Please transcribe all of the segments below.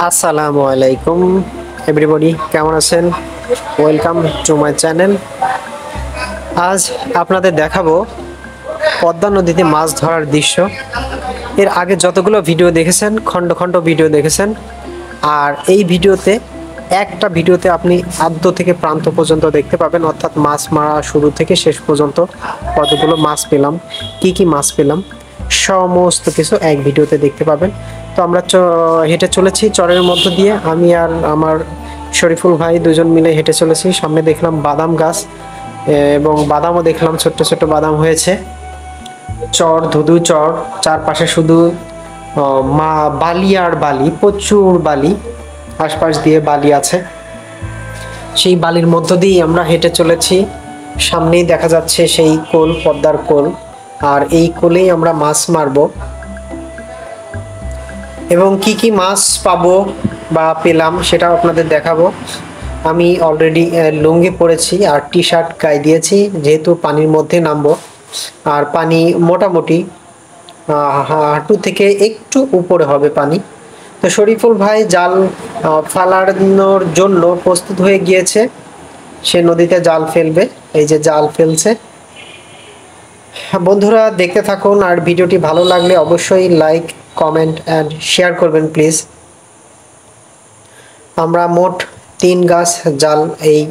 আসসালামু আলাইকুম এভরিবডি, কেমন আছেন? Welcome to my channel. আজ আপনাদের দেখাবো পদ্মা নদীতে মাছ ধরার দৃশ্য। এর আগে যতগুলো ভিডিও দেখেছেন, খণ্ড খণ্ড ভিডিও দেখেছেন, আর এই একটা ভিডিওতে আপনি আদ্য থেকে প্রান্ত পর্যন্ত দেখতে পাবেন, অর্থাৎ মাছ মারা শুরু থেকে শেষ পর্যন্ত কতগুলো মাছ পেলাম, কি মাছ পেলাম, সমস্ত কিছু এক ভিডিওতে দেখতে পাবেন। তো আমরা হেঁটে চলেছি চরের মধ্য দিয়ে, আমি আর আমার শরীফুল ভাই দুজন মিলে হেঁটে চলেছি। সামনে দেখলাম বাদাম গাছ এবং বাদামও দেখলাম, ছোট্ট ছোট্ট বাদাম হয়েছে। চর, ধুধু চর, চারপাশে শুধু বালি আর বালি, প্রচুর বালি, আশপাশ দিয়ে বালি আছে। সেই বালির মধ্য দিয়ে আমরা হেঁটে চলেছি। সামনেই দেখা যাচ্ছে সেই কোল, পদ্মার কোল, আর এই কোলেই আমরা মাছ মারবো এবং কি মাছ পাবো বা পেলাম সেটাও আপনাদের দেখাবো। আমি অলরেডি লুঙ্গি পরেছি আর টি শার্ট গায়ে দিয়েছি, যেহেতু পানির মধ্যে নামবো। আর পানি মোটামুটি হাঁটু থেকে একটু উপরে হবে পানি। তো শরীফুল ভাই জাল ফালানোর জন্য প্রস্তুত হয়ে গিয়েছে, সে নদীতে জাল ফেলবে। এই যে জাল ফেলছে। বন্ধুরা দেখতে থাকুন, আর ভিডিওটি ভালো লাগলে অবশ্যই লাইক, কমেন্ট অ্যান্ড শেয়ার করবেন প্লিজ। আমরা মোট 3 গাছ জাল এই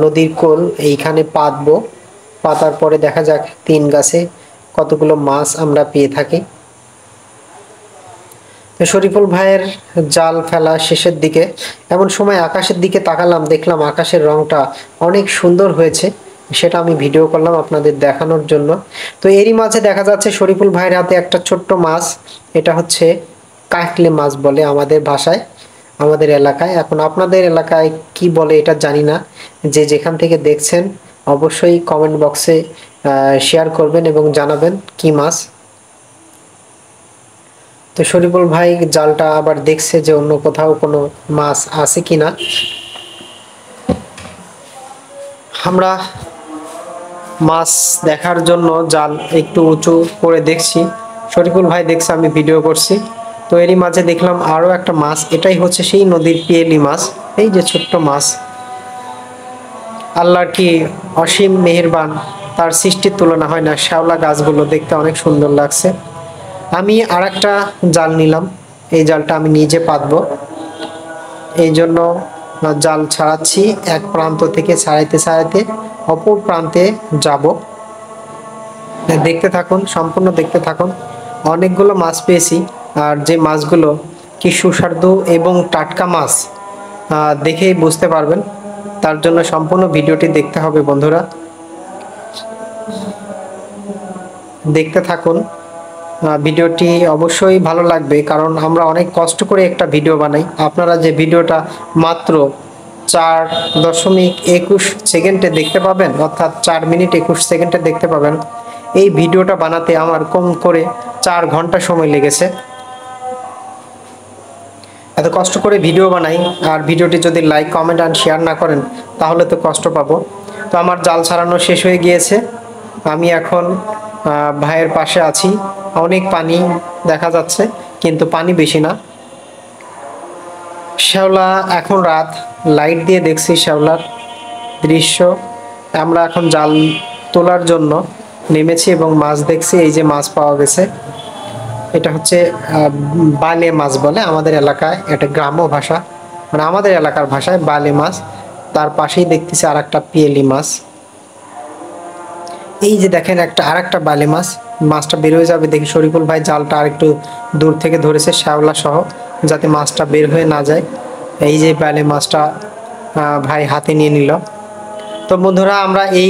নদীর কোল এইখানে পাতবো। পাতার পরে দেখা যাক 3 গাছে কতগুলো মাছ আমরা পেয়ে থাকি। শরীফুল ভাইয়ের জাল ফেলা শেষের দিকে, এমন সময় আকাশের দিকে তাকালাম, দেখলাম আকাশের রংটা অনেক সুন্দর হয়েছে। সেটা আমি ভিডিও করলাম আপনাদের দেখানোর জন্য। তো এরই মাঝে দেখা যাচ্ছে শরীফুল ভাইয়ের হাতে একটা ছোট্ট মাছ। এটা হচ্ছে কাকলে মাছ বলে আমাদের ভাষায়, আমাদের এলাকায়। এখন আপনাদের এলাকায় কি বলে এটা জানি না। যে যেখান থেকে দেখছেন অবশ্যই কমেন্ট বক্সে শেয়ার করবেন এবং জানাবেন কি মাছ। তো শরীফুল ভাই জালটা আবার দেখছে যে অন্য কোথাও কোনো মাছ আছে কিনা। আমরা মাছ দেখার জন্য জাল একটু উঁচু করে দেখছি, শরীফুল ভাই দেখছে, আমি ভিডিও করছি। তো এরই মাঝে দেখলাম আরও একটা মাছ। এটাই হচ্ছে সেই নদীর পিয়েলি মাছ। এই যে ছোট্ট মাছ, আল্লাহর কি অসীম মেহেরবান, তার সৃষ্টির তুলনা হয় না। শ্যাওলা গাছগুলো দেখতে অনেক সুন্দর লাগছে। আমি আরেকটা জাল নিলাম, এই জালটা আমি নিজে পাতবো, এই জন্য জাল ছাড়াচ্ছি। এক প্রান্ত থেকে ছাড়াইতে ছাড়াইতে অপর প্রান্তে যাব। দেখতে থাকুন, সম্পূর্ণ দেখতে থাকুন। অনেকগুলো মাছ পেয়েছি, আর যে মাছগুলো কি সুস্বাদু এবং টাটকা মাছ দেখেই বুঝতে পারবেন। তার জন্য সম্পূর্ণ ভিডিওটি দেখতে হবে বন্ধুরা, দেখতে থাকুন। ভিডিওটি অবশ্যই ভালো লাগবে, কারণ আমরা অনেক কষ্ট করে একটা ভিডিও বানাই। আপনারা যে ভিডিওটা মাত্র 4.21 সেকেন্ডে দেখতে পাবেন, অর্থাৎ 4 মিনিট 21 সেকেন্ডে দেখতে পাবেন, এই ভিডিওটা বানাতে আমার কম করে 4 ঘন্টা সময় লেগেছে। এত কষ্ট করে ভিডিও বানাই, আর ভিডিওটি যদি লাইক, কমেন্ট অ্যান্ড শেয়ার না করেন তাহলে তো কষ্ট পাবো। তো আমার জাল ছাড়ানো শেষ হয়ে গিয়েছে। আমি এখন ভাইয়ের পাশে আছি। অনেক পানি দেখা যাচ্ছে, কিন্তু পানি বেশি না। শ্যাওলা, এখন রাত, লাইট দিয়ে দেখছি শ্যাওলার দৃশ্য। আমরা এখন জাল তোলার জন্য নেমেছি এবং মাছ দেখছি। এই যে মাছ পাওয়া গেছে, এটা হচ্ছে বালে মাছ বলে আমাদের এলাকায়, এটা গ্রাম্য ভাষা, মানে আমাদের এলাকার ভাষায় বালে মাছ। তার পাশেই দেখতেছি আর একটা পিয়েলি মাছ। এই যে দেখেন আরেকটা বালে মাছ, মাছটা বের হয়ে যাবে দেখি। শরীফুল ভাই জালটা আরেকটু দূর থেকে ধরেছে শ্যাওলা সহ, যাতে মাছটা বের হয়ে না যায়। এই যে বালে মাছটা ভাই হাতে নিয়ে নিল। তো বন্ধুরা আমরা এই